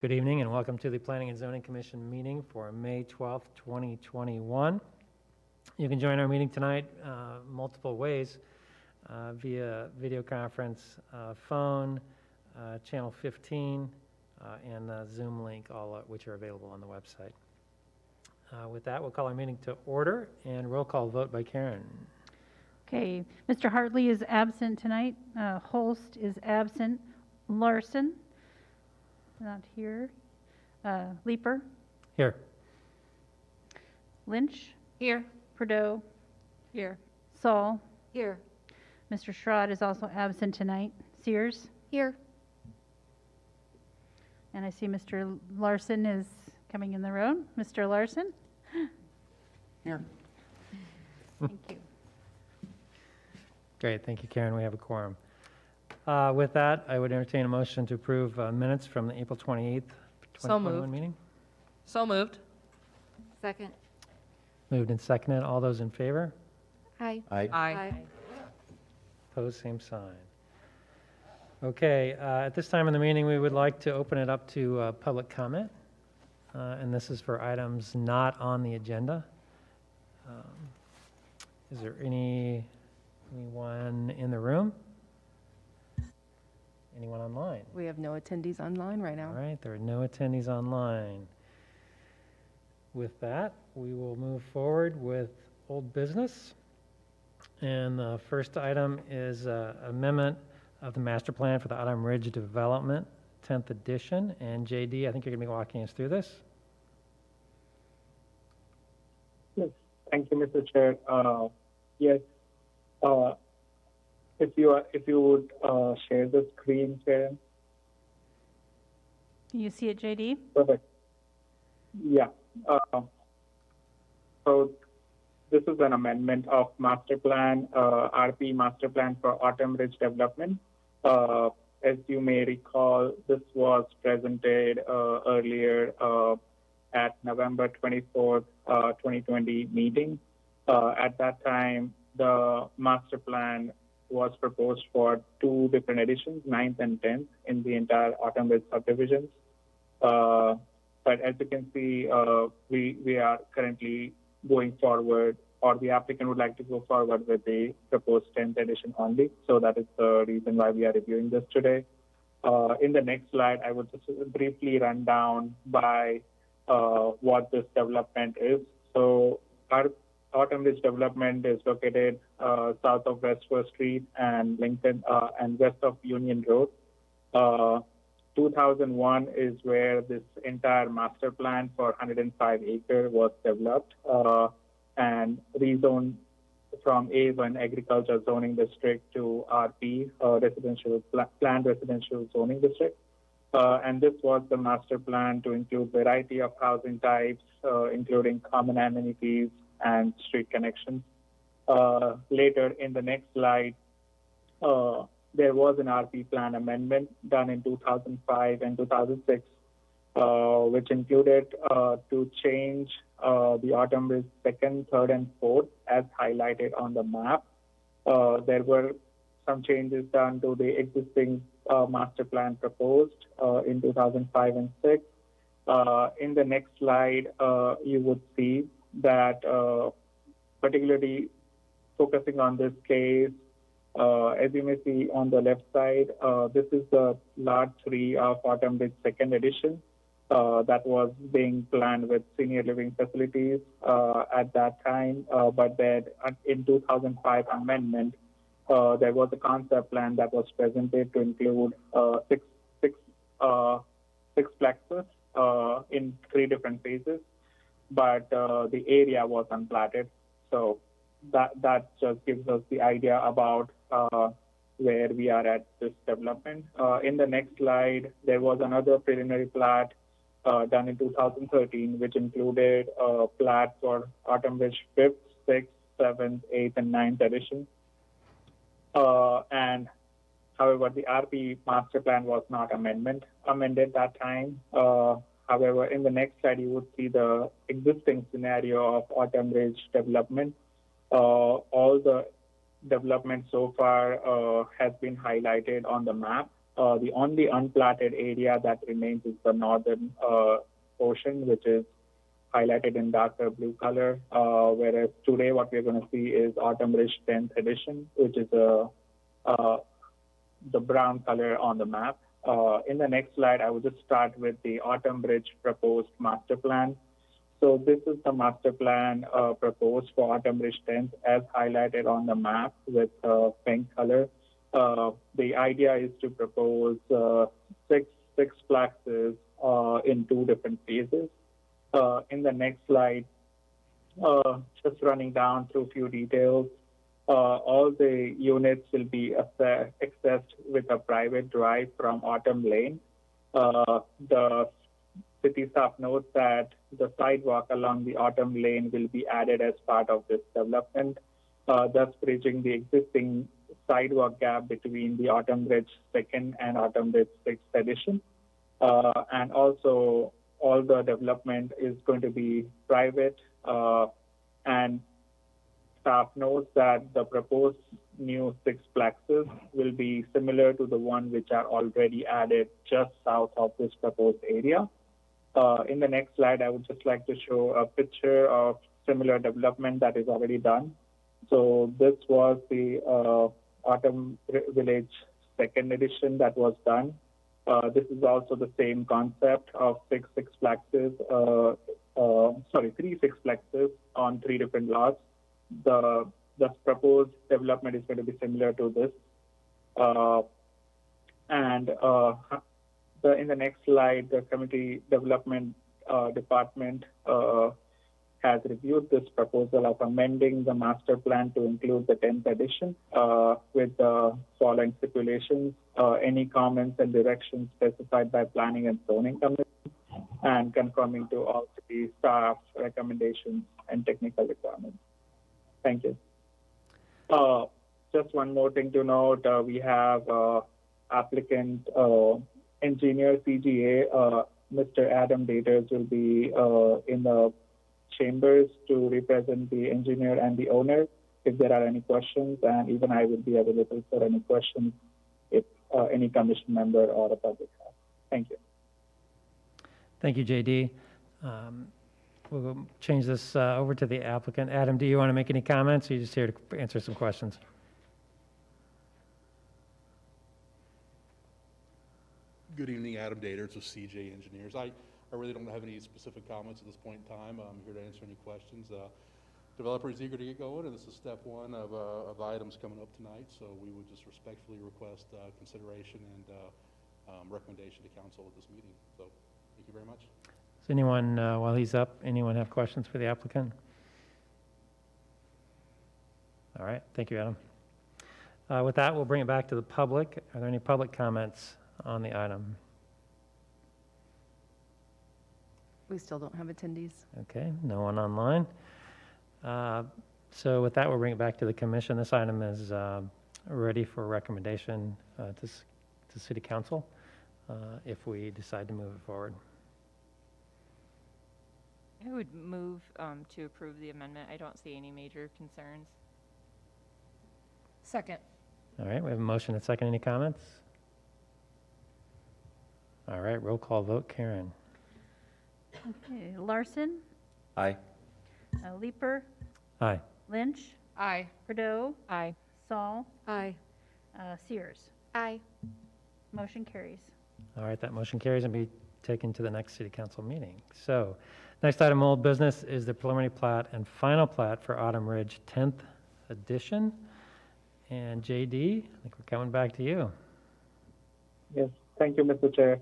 Good evening and welcome to the Planning and Zoning Commission meeting for May 12th, 2021. You can join our meeting tonight multiple ways via video conference, phone, channel 15, and the Zoom link, all of which are available on the website. With that, we'll call our meeting to order and roll call vote by Karen. Okay, Mr. Hartley is absent tonight. Holst is absent. Larson, not here. Leeper. Here. Lynch. Here. Prideaux. Here. Saul. Here. Mr. Schrod is also absent tonight. Sears. Here. And I see Mr. Larson is coming in the room. Mr. Larson. Here. Thank you. Great, thank you, Karen. We have a quorum. With that, I would entertain a motion to approve minutes from the April 28th, 2021 meeting. So moved. Second. Moved and seconded. All those in favor? Aye. Aye. Aye. Opposed, same sign. Okay, at this time in the meeting, we would like to open it up to public comment. And this is for items not on the agenda. Is there anyone in the room? Anyone online? We have no attendees online right now. All right, there are no attendees online. With that, we will move forward with old business. And the first item is amendment of the master plan for the Autumn Ridge Development, 10th edition. And JD, I think you're going to be walking us through this. Yes, thank you, Mr. Chair. Yes, if you would share the screen, Chair. Can you see it, JD? Perfect. Yeah. So this is an amendment of master plan, RP master plan for Autumn Ridge Development. As you may recall, this was presented earlier at November 24th, 2020 meeting. At that time, the master plan was proposed for two different editions, 9th and 10th, in the entire Autumn Ridge subdivisions. But as you can see, we are currently going forward, or the applicant would like to go forward with the proposed 10th edition only. So that is the reason why we are reviewing this today. In the next slide, I would just briefly run down by what this development is. So our Autumn Ridge Development is located south of West 1st Street and Lincoln and west of Union Road. 2001 is where this entire master plan for 105 acre was developed and rezoned from A1 agriculture zoning district to RP planned residential zoning district. And this was the master plan to include variety of housing types, including common amenities and street connections. Later in the next slide, there was an RP plan amendment done in 2005 and 2006, which included to change the Autumn Ridge 2nd, 3rd, and 4th as highlighted on the map. There were some changes done to the existing master plan proposed in 2005 and 6. In the next slide, you would see that particularly focusing on this case, as you may see on the left side, this is the Lot 3 of Autumn Ridge 2nd edition that was being planned with senior living facilities at that time. But then in 2005 amendment, there was a concept plan that was presented to include six plexes in 3 different phases, but the area was unplatted. So that just gives us the idea about where we are at this development. In the next slide, there was another preliminary plat done in 2013, which included a plat for Autumn Ridge 5th, 6th, 7th, 8th, and 9th edition. And however, the RP master plan was not amended that time. However, in the next slide, you would see the existing scenario of Autumn Ridge development. All the development so far has been highlighted on the map. The only unplatted area that remains is the northern portion, which is highlighted in darker blue color, whereas today what we're going to see is Autumn Ridge 10th edition, which is the brown color on the map. In the next slide, I will just start with the Autumn Ridge proposed master plan. So this is the master plan proposed for Autumn Ridge 10th as highlighted on the map with pink color. The idea is to propose six plexes in 2 different phases. In the next slide, just running down through a few details, all the units will be accessed with a private drive from Autumn Lane. The city staff notes that the sidewalk along the Autumn Lane will be added as part of this development, thus bridging the existing sidewalk gap between the Autumn Ridge 2nd and Autumn Ridge 6th edition. And also, all the development is going to be private, and staff notes that the proposed new 6 plexes will be similar to the one which are already added just south of this proposed area. In the next slide, I would just like to show a picture of similar development that is already done. So this was the Autumn Village 2nd edition that was done. This is also the same concept of 3 sixplexes on 3 different lots. The proposed development is going to be similar to this. In the next slide, the community development department has reviewed this proposal of amending the master plan to include the 10th edition with the following stipulations. Any comments and directions specified by Planning and Zoning Commission, and confirming to all city staff recommendations and technical requirements. Thank you. Just one more thing to note, we have applicant engineer CGA, Mr. Adam Daters will be in the chambers to represent the engineer and the owner if there are any questions, and even I will be available for any questions if any commission member or the public has. Thank you. Thank you, JD. We'll change this over to the applicant. Adam, do you want to make any comments, or are you just here to answer some questions? Good evening, Adam Daters with CJ Engineers. I really don't have any specific comments at this point in time. I'm here to answer any questions. Developer is eager to get going, and this is step 1 of items coming up tonight, so we would just respectfully request consideration and recommendation to council at this meeting. So thank you very much. Does anyone, while he's up, anyone have questions for the applicant? All right, thank you, Adam. With that, we'll bring it back to the public. Are there any public comments on the item? We still don't have attendees. Okay, no one online. So with that, we'll bring it back to the commission. This item is ready for recommendation to City Council if we decide to move it forward. I would move to approve the amendment. I don't see any major concerns. Second. All right, we have a motion and second. Any comments? All right, roll call vote. Karen? Okay, Larson, Aye. Leeper, Aye. Lynch, Aye. Prideaux, Aye. Saul, Aye. Sears. Aye. Motion carries. All right, that motion carries and be taken to the next City Council meeting. So, next item, old business, is the preliminary plat and final plat for Autumn Ridge 10th edition. And JD, I think we're coming back to you. Yes, thank you, Mr. Chair.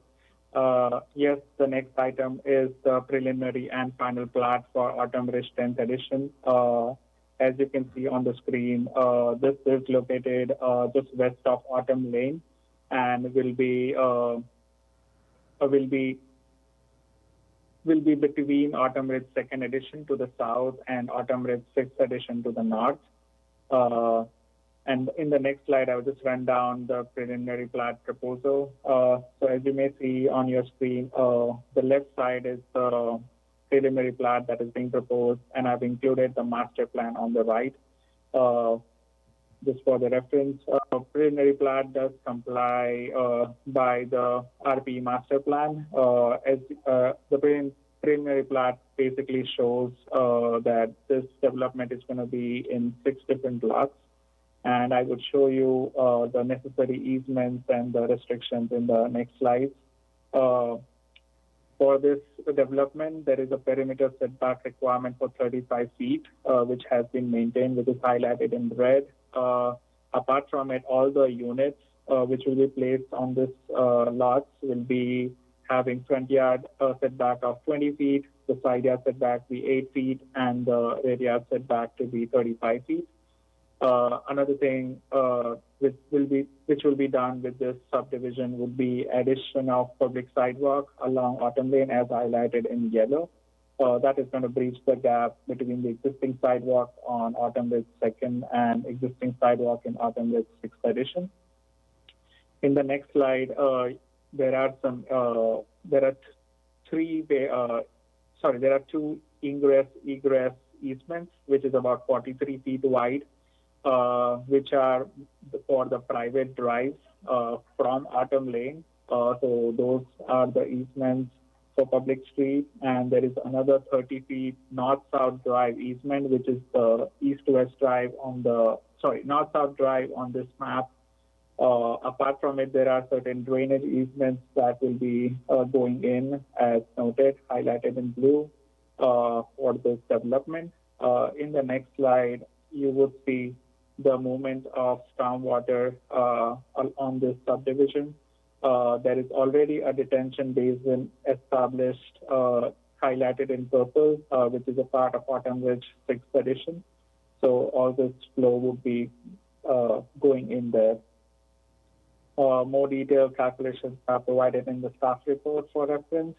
Yes, the next item is the preliminary and final plat for Autumn Ridge 10th edition. As you can see on the screen, this is located just west of Autumn Lane and will be between Autumn Ridge 2nd edition to the south and Autumn Ridge 6th edition to the north. And in the next slide, I will just run down the preliminary plat proposal. So as you may see on your screen, the left side is the preliminary plat that is being proposed, and I've included the master plan on the right. just for the reference, preliminary plat does comply by the RP master plan. As the preliminary plat basically shows that this development is going to be in 6 different lots. And I would show you the necessary easements and the restrictions in the next slide. For this development, there is a perimeter setback requirement for 35 feet, which has been maintained, which is highlighted in red. Apart from it, all the units which will be placed on this lots will be having front yard setback of 20 feet, the side yard setback be 8 feet, and the rear yard setback to be 35 feet. Another thing which will be done with this subdivision would be addition of public sidewalk along Autumn Lane as highlighted in yellow. That is going to bridge the gap between the existing sidewalk on Autumn Ridge 2nd and existing sidewalk in Autumn Ridge 6th edition. In the next slide, there are two ingress-egress easements, which is about 43 feet wide, which are for the private drives from Autumn Lane. So those are the easements for public street, and there is another 30 feet north-south drive easement, which is the east-west drive on the, north-south drive on this map. Apart from it, there are certain drainage easements that will be going in as noted, highlighted in blue for this development. In the next slide, you would see the movement of stormwater on this subdivision. There is already a detention basin established, highlighted in purple, which is a part of Autumn Ridge 6th edition. So all this flow would be going in there. More detailed calculations are provided in the staff report for reference.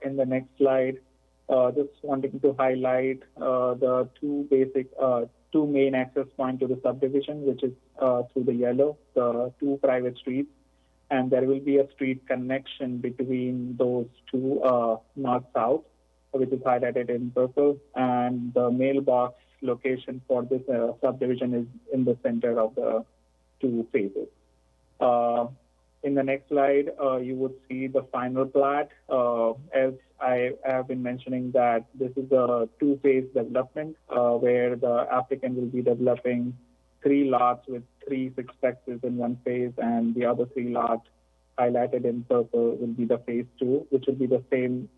In the next slide, just wanting to highlight the two main access points to the subdivision, which is through the yellow, the 2 private streets. And there will be a street connection between those two north-south, which is highlighted in purple. And the mailbox location for this subdivision is in the center of the 2 phases. In the next slide, you would see the final plat. As I have been mentioning that this is a 2-phase development where the applicant will be developing 3 lots with 3 sixplexes in 1 phase, and the other 3 lots highlighted in purple will be the phase 2, which will be the same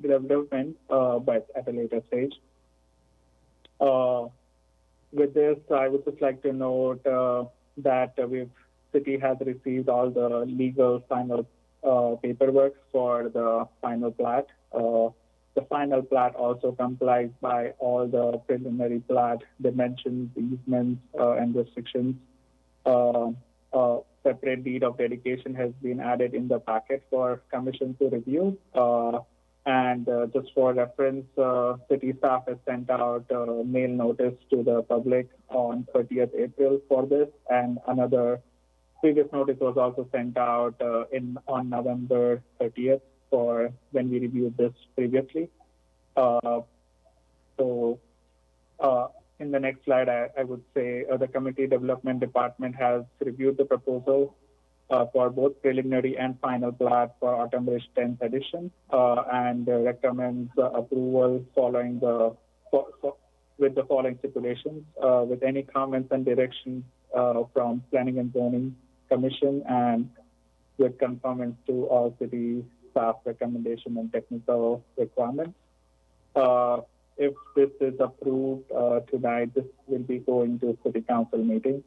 development but at a later stage. With this, I would just like to note that City has received all the legal final paperwork for the final plat. The final plat also complies by all the preliminary plat dimensions, easements, and restrictions. Separate deed of dedication has been added in the packet for commission to review. And just for reference, city staff has sent out a mail notice to the public on 30th April for this, and another previous notice was also sent out on November 30th for when we reviewed this previously. In the next slide, I would say the community development department has reviewed the proposal for both preliminary and final plat for Autumn Ridge 10th edition and recommends approval following with the following stipulations, with any comments and directions from Planning and Zoning Commission, and with conformance to all city staff recommendation and technical requirements. If this is approved tonight, this will be going to City Council meeting.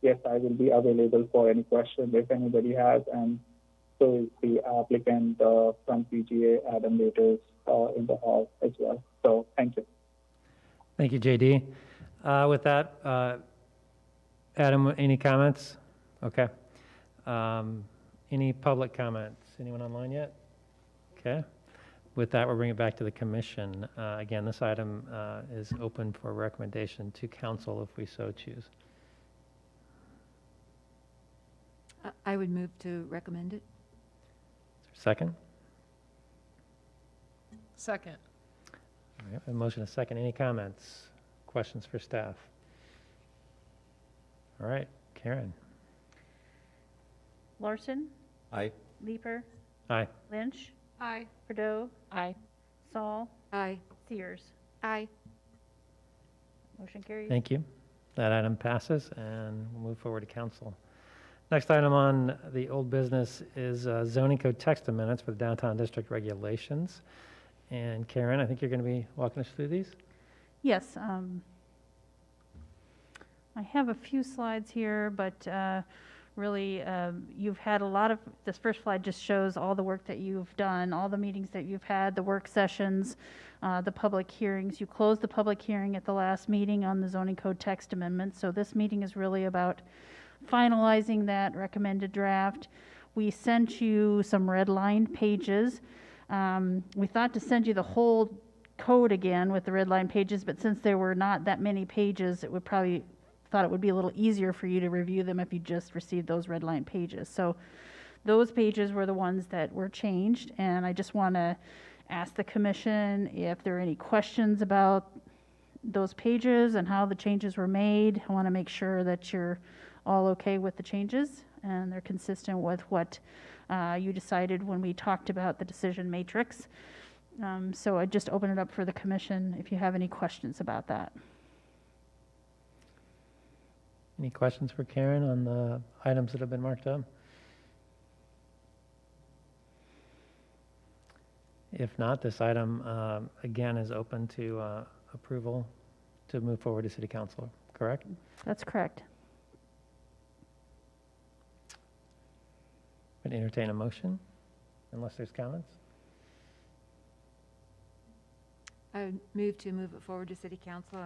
Yes, I will be available for any questions if anybody has, and so is the applicant from PGA, Adam Waiters, in the hall as well. So thank you. Thank you, JD. With that, Adam, any comments? Okay. Any public comments? Anyone online yet? Okay. With that, we'll bring it back to the commission. Again, this item is open for recommendation to council if we so choose. I would move to recommend it. Second? Second. All right, a motion, a second. Any comments, questions for staff? All right, Karen. Larson, Aye. Leeper, Aye. Lynch, Aye. Bordeaux, Aye. Saul, Aye. Sears. Aye. Motion carries. Thank you. That item passes, and we'll move forward to council. Next item on the old business is zoning code text amendments for the downtown district regulations. And Karen, I think you're going to be walking us through these? Yes, I have a few slides here, but really, you've had a lot of, this first slide just shows all the work that you've done, all the meetings that you've had, the work sessions, the public hearings. You closed the public hearing at the last meeting on the zoning code text amendment, so this meeting is really about finalizing that recommended draft. We sent you some red-lined pages. We thought to send you the whole code again with the red-line pages, but since there were not that many pages, it would probably thought it would be a little easier for you to review them if you just received those red-line pages. So those pages were the ones that were changed, and I just want to ask the commission if there are any questions about those pages and how the changes were made. I want to make sure that you're all okay with the changes and they're consistent with what you decided when we talked about the decision matrix. So I just open it up for the commission if you have any questions about that. Any questions for Karen on the items that have been marked up? If not, this item, again, is open to approval to move forward to City Council, correct? That's correct. Would entertain a motion, unless there's comments? I would move it forward to city council.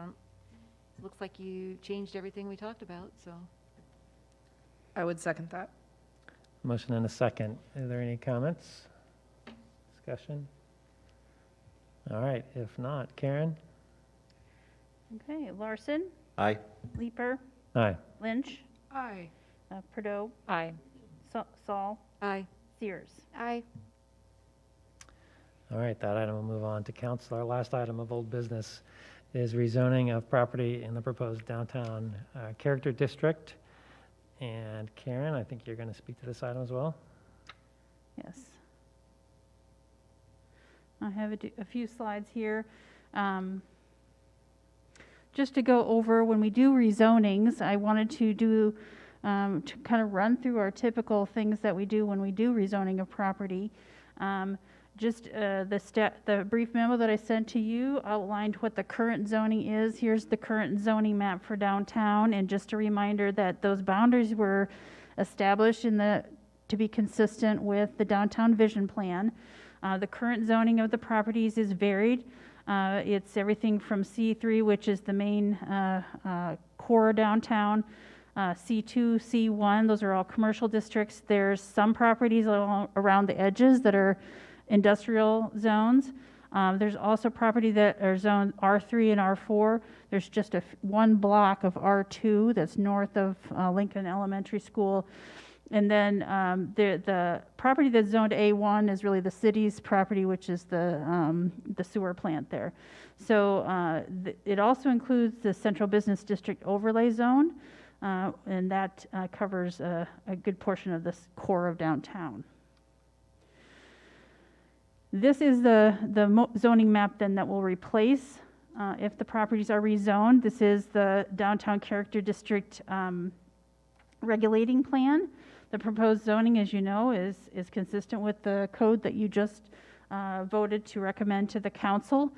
Looks like you changed everything we talked about, so. I would second that. Motion and a second. Are there any comments? Discussion? All right, if not, Karen? Okay, Larson, Aye. Leeper, Aye. Lynch, Aye. Bordeaux, Aye. Saul, Aye. Sears. Aye. All right, that item will move on to council. Our last item of old business is rezoning of property in the proposed downtown character district. And Karen, I think you're going to speak to this item as well. Yes. I have a few slides here. Just to go over, when we do rezonings, I wanted to do, to kind of run through our typical things that we do when we do rezoning of property. The brief memo that I sent to you outlined what the current zoning is. Here's the current zoning map for downtown, and just a reminder that those boundaries were established to be consistent with the downtown vision plan. The current zoning of the properties is varied. It's everything from C3, which is the main core downtown, C2, C1, those are all commercial districts. There's some properties around the edges that are industrial zones. There's also property that are zoned R3 and R4. There's just one block of R2 that's north of Lincoln Elementary School. And then the property that's zoned A1 is really the city's property, which is the sewer plant there. So it also includes the Central Business District Overlay Zone, and that covers a good portion of this core of downtown. This is the zoning map then that will replace if the properties are rezoned. This is the Downtown Character District regulating plan. The proposed zoning, as you know, is consistent with the code that you just voted to recommend to the council.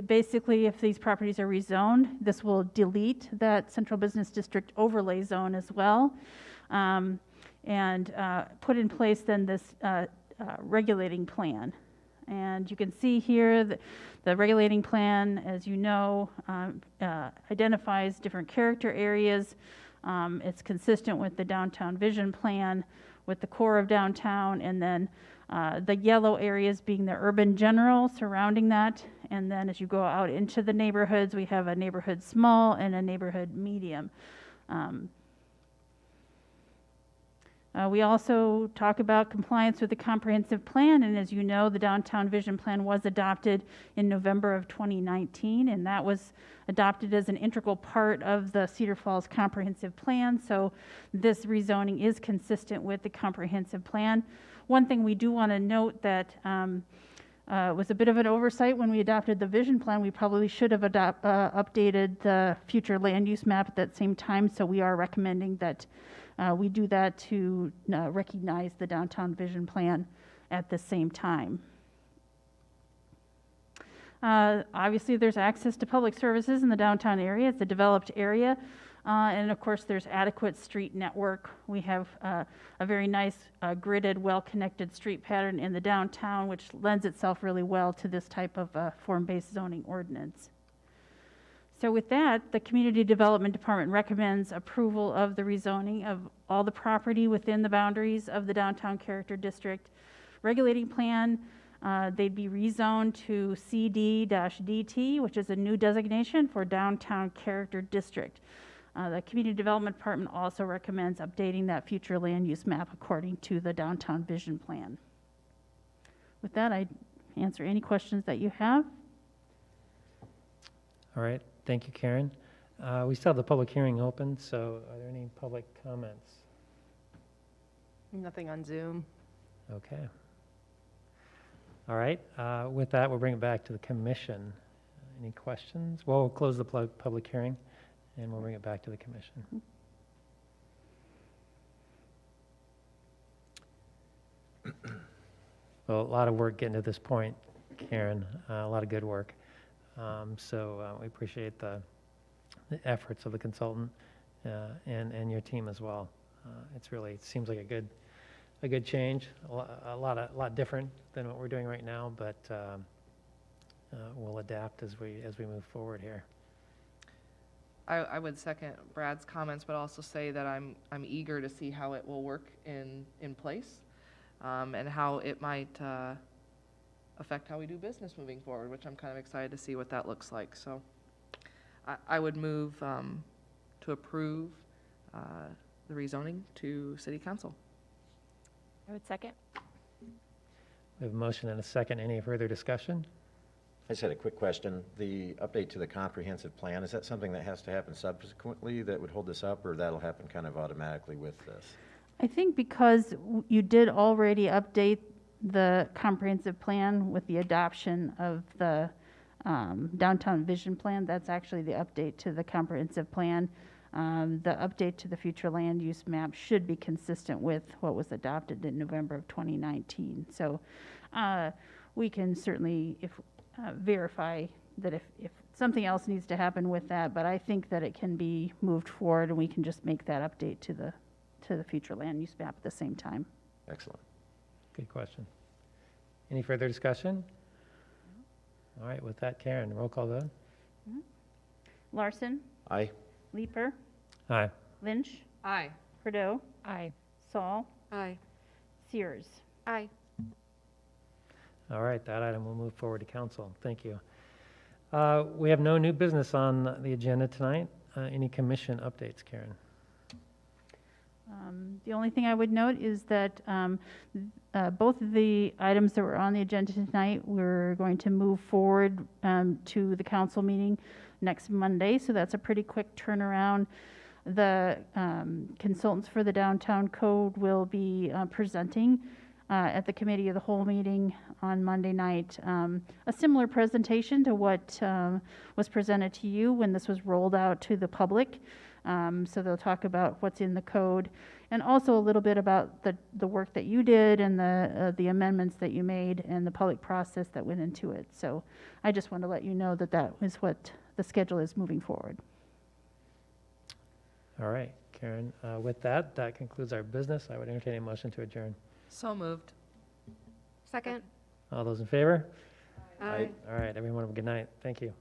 Basically, if these properties are rezoned, this will delete that Central Business District overlay zone as well, and put in place then this regulating plan. And you can see here the regulating plan, as you know, identifies different character areas. It's consistent with the downtown vision plan, with the core of downtown, and then the yellow areas being the urban general surrounding that. And then as you go out into the neighborhoods, we have a neighborhood small and a neighborhood medium. We also talk about compliance with the comprehensive plan, and as you know, the downtown vision plan was adopted in November of 2019, and that was adopted as an integral part of the Cedar Falls comprehensive plan. So this rezoning is consistent with the comprehensive plan. One thing we do want to note that was a bit of an oversight when we adopted the vision plan. We probably should have updated the future land use map at that same time, so we are recommending that we do that to recognize the downtown vision plan at the same time. Obviously, there's access to public services in the downtown area. It's a developed area. And of course, there's adequate street network. We have a very nice gridded, well-connected street pattern in the downtown, which lends itself really well to this type of form-based zoning ordinance. So with that, the Community Development Department recommends approval of the rezoning of all the property within the boundaries of the Downtown Character District Regulating Plan. They'd be rezoned to CD-DT, which is a new designation for Downtown Character District. The Community Development Department also recommends updating that future land use map according to the Downtown Vision Plan. With that, I answer any questions that you have. All right, thank you, Karen. We still have the public hearing open, so are there any public comments? Nothing on Zoom. Okay. All right, with that, we'll bring it back to the commission. Any questions? Well, we'll close the public hearing, and we'll bring it back to the commission. Well, a lot of work getting to this point, Karen, a lot of good work. So we appreciate the efforts of the consultant and your team as well. It seems like a good change, a lot different than what we're doing right now, but we'll adapt as we move forward here. I would second Brad's comments, but also say that I'm eager to see how it will work in place, and how it might affect how we do business moving forward, which I'm kind of excited to see what that looks like. So I would move to approve the rezoning to City Council. I would second. We have a motion and a second. Any further discussion? I just had a quick question. The update to the comprehensive plan, is that something that has to happen subsequently that would hold this up, or that'll happen kind of automatically with this? I think because you did already update the comprehensive plan with the adoption of the downtown vision plan, that's actually the update to the comprehensive plan. The update to the future land use map should be consistent with what was adopted in November of 2019. So we can certainly verify that if something else needs to happen with that, but I think that it can be moved forward and we can just make that update to the future land use map at the same time. Excellent. Good question. Any further discussion? All right, with that, Karen, roll call vote. Larson, Aye. Leeper, Aye. Lynch, Aye. Prideaux, Aye. Saul, Aye. Sears. Aye. All right, that item will move forward to council. Thank you. We have no new business on the agenda tonight. Any commission updates, Karen? The only thing I would note is that both of the items that were on the agenda tonight, we're going to move forward to the council meeting next Monday, so that's a pretty quick turnaround. The consultants for the downtown code will be presenting at the committee of the whole meeting on Monday night, a similar presentation to what was presented to you when this was rolled out to the public. So they'll talk about what's in the code and also a little bit about the work that you did and the amendments that you made and the public process that went into it. So I just want to let you know that that is what the schedule is moving forward. All right, Karen, with that concludes our business. I would entertain a motion to adjourn. So moved. Second? All those in favor? Aye. All right, everyone, have a good night. Thank you.